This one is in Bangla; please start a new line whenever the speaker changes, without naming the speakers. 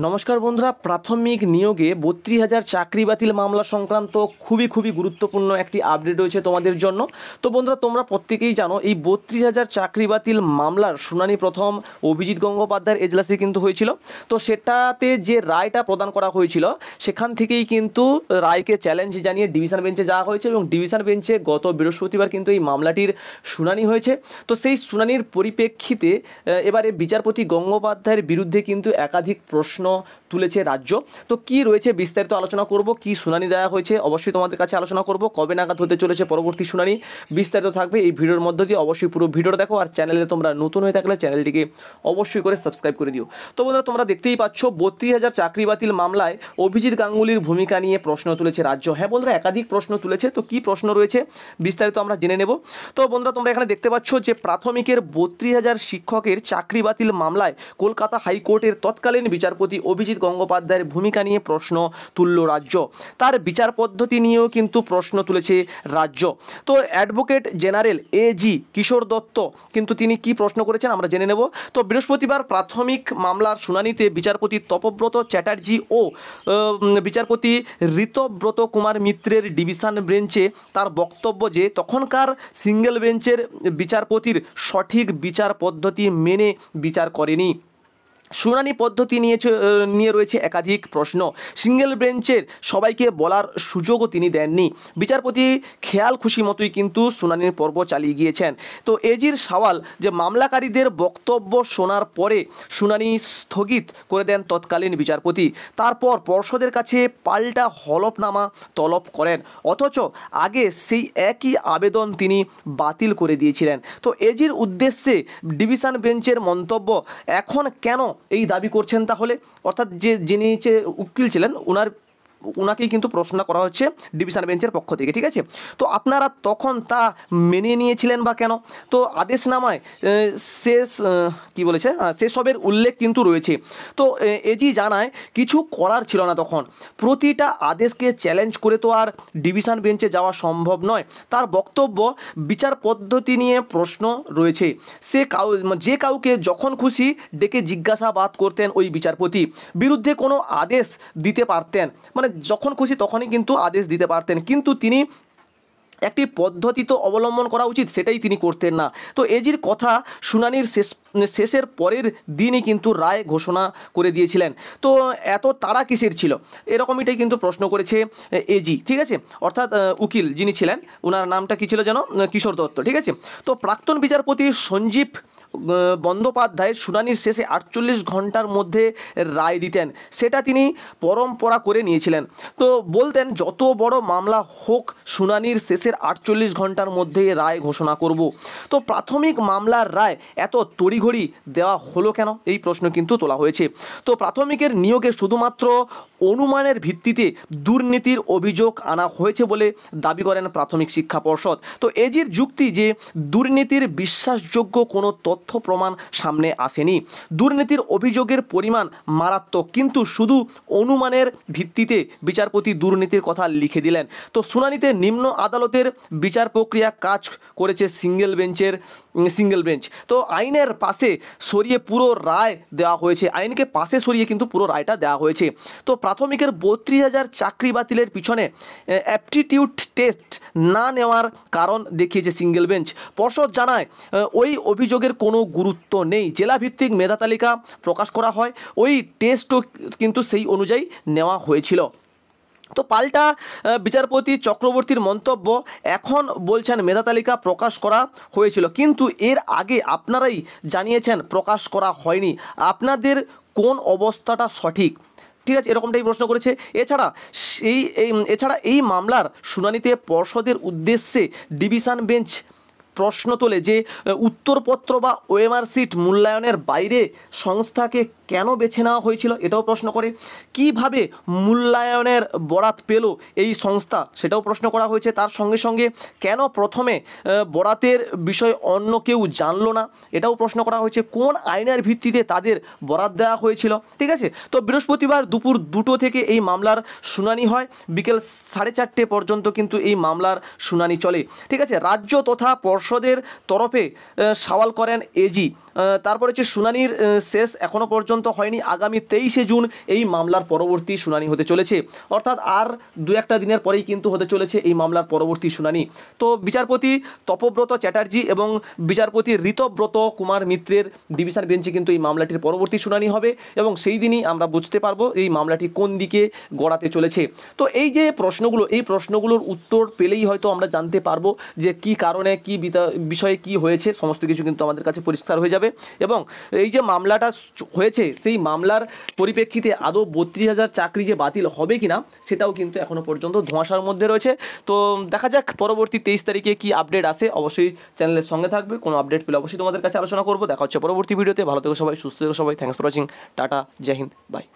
নমস্কার বন্ধুরা, প্রাথমিক নিয়োগে 32,000 চাকরি বাতিল মামলা সংক্রান্ত খুবই গুরুত্বপূর্ণ একটি আপডেট রয়েছে তোমাদের জন্য। তো বন্ধুরা, তোমরা প্রত্যেকেই জানো এই 32,000 চাকরি বাতিল মামলার শুনানি প্রথম অভিজিৎ গঙ্গোপাধ্যায়ের এজলাসে কিন্তু হয়েছিল। তো সেটাতে যে রায়টা প্রদান করা হয়েছিল সেখান থেকেই কিন্তু রায়কে চ্যালেঞ্জ জানিয়ে ডিভিশন বেঞ্চে যাওয়া হয়েছে এবং ডিভিশন বেঞ্চে গত বৃহস্পতিবার কিন্তু এই মামলাটির শুনানি হয়েছে। তো সেই শুনানির পরিপ্রেক্ষিতে এবারে বিচারপতি গঙ্গোপাধ্যায়ের বিরুদ্ধে কিন্তু একাধিক প্রশ্ন তুলেছে রাজ্য। তো কি রয়েছে বিস্তারিত আলোচনা করব, কি শুনানি দেওয়া হয়েছে অবশ্যই তোমাদের কাছে আলোচনা করব, কবে নাগাদ হতে চলেছে পরবর্তী শুনানি বিস্তারিত থাকবে এই ভিডিওর মধ্য দিয়ে। অবশ্যই পুরো ভিডিওটা দেখো, আর চ্যানেলে তোমরা নতুন হয়ে থাকলে চ্যানেলটিকে অবশ্যই করে সাবস্ক্রাইব করে দিও। তো বন্ধুরা, তোমরা দেখতেই পাচ্ছ 32,000 চাকরি বাতিল মামলায় অভিজিৎ গাঙ্গুলির ভূমিকা নিয়ে প্রশ্ন তুলেছে রাজ্য। হ্যাঁ বন্ধুরা, একাধিক প্রশ্ন তুলেছে। তো কি প্রশ্ন রয়েছে বিস্তারিত আমরা জেনে নেব। তো বন্ধুরা, তোমরা এখানে দেখতে পাচ্ছ যে প্রাথমিকের 32,000 শিক্ষকের চাকরি বাতিল মামলায় কলকাতা হাইকোর্টের তৎকালীন বিচারপতি অভিজিৎ গঙ্গোপাধ্যায়ের ভূমিকা নিয়ে প্রশ্ন তুলল রাজ্য। তার বিচার পদ্ধতি নিয়েও কিন্তু প্রশ্ন তুলেছে রাজ্য। তো অ্যাডভোকেট জেনারেল এজি কিশোর দত্ত কিন্তু তিনি কি প্রশ্ন করেছেন আমরা জেনে নেব। তো বৃহস্পতিবার প্রাথমিক মামলার শুনানিতে বিচারপতি তপব্রত চ্যাটার্জি ও বিচারপতি ঋতব্রত কুমার মিত্রের ডিভিশন বেঞ্চে তার বক্তব্য যে তখনকার সিঙ্গেল বেঞ্চের বিচারপতির সঠিক বিচার পদ্ধতি মেনে বিচার করেনি। শুনানি পদ্ধতি নিয়ে রয়েছে একাধিক প্রশ্ন। সিঙ্গেল বেঞ্চের সবাইকে বলার সুযোগও তিনি দেননি। বিচারপতি খেয়াল খুশি মতোই কিন্তু শুনানির পর্ব চালিয়ে গিয়েছেন। তো এজির সওয়াল যে মামলাকারীদের বক্তব্য শোনার পরে শুনানি স্থগিত করে দেন তৎকালীন বিচারপতি। তারপর পর্ষদের কাছে পাল্টা হলফনামা তলব করেন, অথচ আগে সেই একই আবেদন তিনি বাতিল করে দিয়েছিলেন। তো এজির উদ্দেশ্যে ডিভিশন বেঞ্চের মন্তব্য, এখন কেন এই দাবি করছেন তাহলে? অর্থাৎ যিনি উকিল ছিলেন ওনাকেই কিন্তু প্রশ্ন করা হচ্ছে ডিভিশন বেঞ্চের পক্ষ থেকে, ঠিক আছে? তো আপনারা তখন তা মেনে নিয়েছিলেন বা কেন? তো আদেশনামায় সেসবের উল্লেখ কিন্তু রয়েছে। তো এজি জানায় কিছু করার ছিল না তখন। প্রতিটা আদেশকে চ্যালেঞ্জ করে তো আর ডিভিশন বেঞ্চে যাওয়া সম্ভব নয়। তার বক্তব্য, বিচার পদ্ধতি নিয়ে প্রশ্ন রয়েছে। যে কাউকে যখন খুশি ডেকে জিজ্ঞাসাবাদ করতেন ওই বিচারপতি, বিরুদ্ধে কোনো আদেশ দিতে পারতেন, মানে যখন খুশি তখনই কিন্তু আদেশ দিতে পারতেন, কিন্তু তিনি একটি পদ্ধতি তো অবলম্বন করা উচিত, সেটাই তিনি করতেন না। তো এজির কথা শুনানির শেষের পরের দিনই কিন্তু রায় ঘোষণা করে দিয়েছিলেন। তো এত তাড়া কিসের ছিল, এরকমইটাই কিন্তু প্রশ্ন করেছে এজি, ঠিক আছে? অর্থাৎ উকিল যিনি ছিলেন ওনার নামটা কী ছিল যেন, কিশোর দত্ত, ঠিক আছে? তো প্রাক্তন বিচারপতি সঞ্জীব বন্দ্যোপাধ্যায় শুনানির শেষে 48 ঘন্টার মধ্যে রায় দিতেন, সেটা তিনি পরম্পরা করে নিয়েছিলেন। তো বলতেন যত বড় মামলা হোক শুনানির শেষের 48 ঘন্টার মধ্যে রায় ঘোষণা করব। তো প্রাথমিক মামলার রায় এত তড়িঘড়ি দেওয়া হলো কেন, এই প্রশ্ন কিন্তু তোলা হয়েছে। তো প্রাথমিকের নিয়োগে শুধুমাত্র অনুমানের ভিত্তিতে দুর্নীতির অভিযোগ আনা হয়েছে বলে দাবি করেন প্রাথমিক শিক্ষা পর্ষদ। তো এজির যুক্তি যে দুর্নীতির বিশ্বাসযোগ্য কোনো তথ্য প্রমাণ সামনে আসেনি। দুর্নীতির অভিযোগের পরিমাণ মারাত্মক, কিন্তু শুধু অনুমানের ভিত্তিতে বিচারপতি দুর্নীতির কথা লিখে দিলেন। তো শুনানিতে নিম্ন আদালতের বিচার প্রক্রিয়া কাজ করেছে সিঙ্গেল বেঞ্চ। তো আইনের পাশে সরিয়ে পুরো রায় দেওয়া হয়েছে, আইনকে পাশে সরিয়ে কিন্তু পুরো রায়টা দেওয়া হয়েছে। তো প্রাথমিকের 32,000 চাকরি বাতিলের পিছনে অ্যাপটিটিউড টেস্ট না নেওয়ার কারণ দেখিয়েছে সিঙ্গেল বেঞ্চ। পর্ষদ জানায় ওই অভিযোগের কোনো গুরুত্ব নেই, জেলাভিত্তিক মেধা তালিকা প্রকাশ করা হয়, ওই টেস্টও কিন্তু সেই অনুযায়ী নেওয়া হয়েছিল। তো পাল্টা বিচারপতি চক্রবর্তীর মন্তব্য, এখন বলছেন মেধা তালিকা প্রকাশ করা হয়েছিল, কিন্তু এর আগে আপনারাই জানিয়েছেন প্রকাশ করা হয়নি, আপনাদের কোন অবস্থাটা সঠিক? ঠিক আছে, এরকমটাই প্রশ্ন করেছে। এছাড়া এই মামলার শুনানিতে পর্ষদের উদ্দেশ্যে ডিভিশন বেঞ্চ প্রশ্ন তোলে যে উত্তরপত্র বা ওএমআর সিট মূল্যায়নের বাইরে সংস্থাকে কেন বেছে নেওয়া হয়েছিল, এটাও প্রশ্ন করে। কিভাবে মূল্যায়নের বরাত পেল এই সংস্থা, সেটাও প্রশ্ন করা হয়েছে। তার সঙ্গে সঙ্গে কেন প্রথমে বরাতের বিষয় অন্য কেউ জানলো না, এটাও প্রশ্ন করা হয়েছে। কোন আইনের ভিত্তিতে তাদের বরাত দেওয়া হয়েছিল, ঠিক আছে? তো বৃহস্পতিবার দুপুর 2টো থেকে এই মামলার শুনানি হয়, বিকেল 4:30 পর্যন্ত কিন্তু এই মামলার শুনানি চলে, ঠিক আছে? রাজ্য তথা পর্ষদের তরফে সওয়াল করেন এজি। তারপরে হচ্ছে শুনানির শেষ এখনও পর্যন্ত পর্যন্ত হয়নি, আগামী 23শে জুন এই মামলার পরবর্তী শুনানি হতে চলেছে। অর্থাৎ আর দু একটা দিনের পরেই কিন্তু হতে চলেছে এই মামলার পরবর্তী শুনানি। তো বিচারপতি তপব্রত চ্যাটার্জি এবং বিচারপতি ঋতব্রত কুমার মিত্রের ডিভিশন বেঞ্চে কিন্তু এই মামলাটির পরবর্তী শুনানি হবে এবং সেই দিনই আমরা বুঝতে পারবো এই মামলাটি কোন দিকে গড়াতে চলেছে। তো এই যে প্রশ্নগুলো, এই প্রশ্নগুলোর উত্তর পেলেই হয়তো আমরা জানতে পারবো যে কি কারণে কি বিষয়ে কি হয়েছে, সমস্ত কিছু কিন্তু আমাদের কাছে পরিষ্কার হয়ে যাবে। এবং এই যে মামলাটা হয়েছে সেই মামলার পরিপ্রেক্ষিতে আদৌ 32,000 চাকরি যে বাতিল হবে কিনা সেটাও কিন্তু এখনো পর্যন্ত ধোঁয়াশার মধ্যে রয়েছে। তো দেখা যাক পরবর্তী 23 তারিখে কি আপডেট আসে। অবশ্যই চ্যানেলের সঙ্গে থাকবে, কোনো আপডেট পেলে অবশ্যই তোমাদের কাছে আলোচনা করবো। দেখা হচ্ছে পরবর্তী ভিডিওতে। ভালো থেকো সবাই, সুস্থ থেকো সবাই। Thanks for watching. টাটা, জয় হিন্দ, বাই।